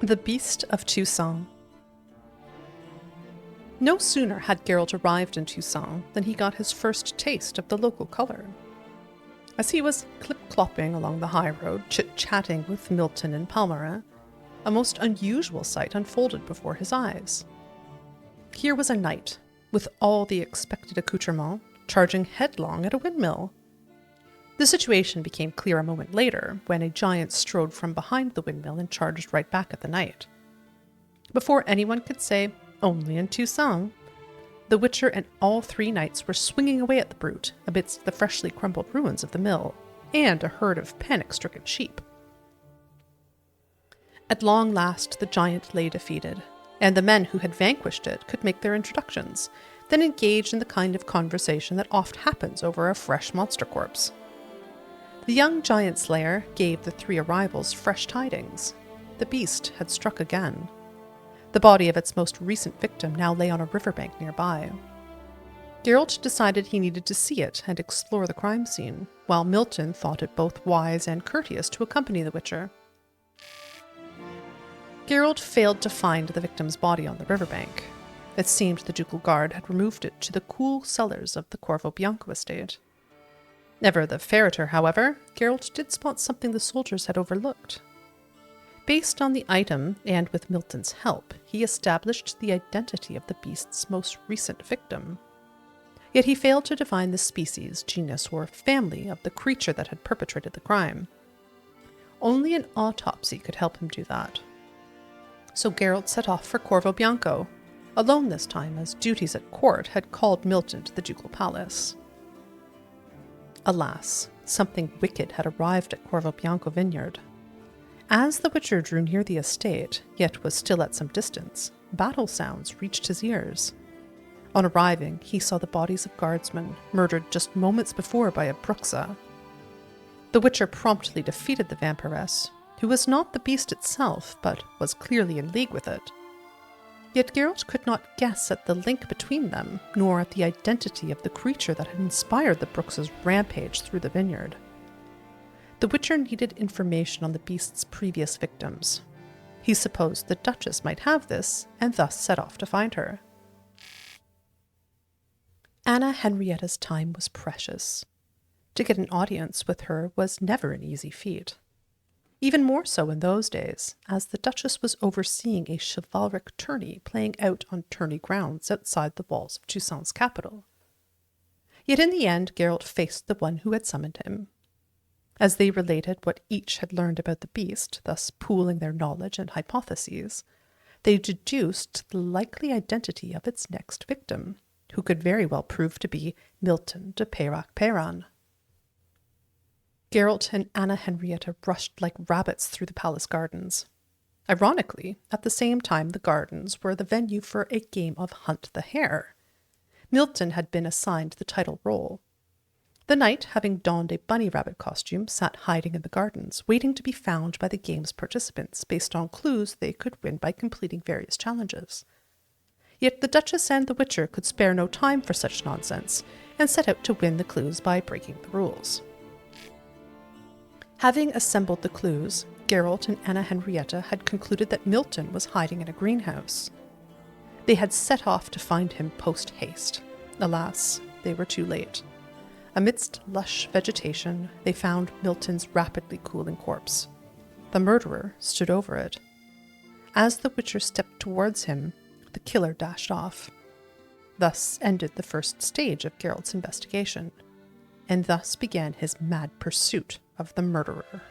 The Beast of Toussaint. No sooner had Geralt arrived in Toussaint than he got his first taste of the local colour. As he was clip-clopping along the high road, chit-chatting with Milton and Palmerin, a most unusual sight unfolded before his eyes. Here was a knight, with all the expected accoutrements, charging headlong at a windmill. The situation became clear a moment later, when a giant strode from behind the windmill and charged right back at the knight. Before anyone could say, "Only in Toussaint," the Witcher and all three knights were swinging away at the brute amidst the freshly crumbled ruins of the mill and a herd of panic-stricken sheep. At long last the giant lay defeated, and the men who had vanquished it could make their introductions, then engage in the kind of conversation that oft happens over a fresh monster corpse. The young giant slayer gave the three arrivals fresh tidings. The beast had struck again. The body of its most recent victim now lay on a riverbank nearby. Geralt decided he needed to see it and explore the crime scene, while Milton thought it both wise and courteous to accompany the Witcher. Geralt failed to find the victim's body on the riverbank. It seemed the ducal guard had removed it to the cool cellars of the Corvo Bianco estate. Ever the ferreter, however, Geralt did spot something the soldiers had overlooked. Based on the item, and with Milton's help, he established the identity of the beast's most recent victim. Yet he failed to define the species, genus, or family of the creature that had perpetrated the crime. Only an autopsy could help him do that. So Geralt set off for Corvo Bianco, alone this time as duties at court had called Milton to the ducal palace. Alas, something wicked had arrived at Corvo Bianco vineyard. As the Witcher drew near the estate, yet was still at some distance, battle sounds reached his ears. On arriving, he saw the bodies of guardsmen, murdered just moments before by a Bruxa. The Witcher promptly defeated the vampiress, who was not the beast itself, but was clearly in league with it. Yet Geralt could not guess at the link between them, nor at the identity of the creature that had inspired the Bruxa's rampage through the vineyard. The Witcher needed information on the beast's previous victims. He supposed the Duchess might have this, and thus set off to find her. Anna Henrietta's time was precious. To get an audience with her was never an easy feat. Even more so in those days, as the Duchess was overseeing a chivalric tourney playing out on tourney grounds outside the walls of Toussaint's capital. Yet in the end, Geralt faced the one who had summoned him. As they related what each had learned about the beast, thus pooling their knowledge and hypotheses, they deduced the likely identity of its next victim, who could very well prove to be Milton de Peyrac-Peyran. Geralt and Anna Henrietta rushed like rabbits through the palace gardens. Ironically, at the same time the gardens were the venue for a game of Hunt the Hare. Milton had been assigned the title role. The knight, having donned a bunny rabbit costume, sat hiding in the gardens, waiting to be found by the game's participants based on clues they could win by completing various challenges. Yet the Duchess and the Witcher could spare no time for such nonsense, and set out to win the clues by breaking the rules. Having assembled the clues, Geralt and Anna Henrietta had concluded that Milton was hiding in a greenhouse. They had set off to find him post-haste. Alas, they were too late. Amidst lush vegetation, they found Milton's rapidly cooling corpse. The murderer stood over it. As the Witcher stepped towards him, the killer dashed off. Thus ended the first stage of Geralt's investigation, and thus began his mad pursuit of the murderer.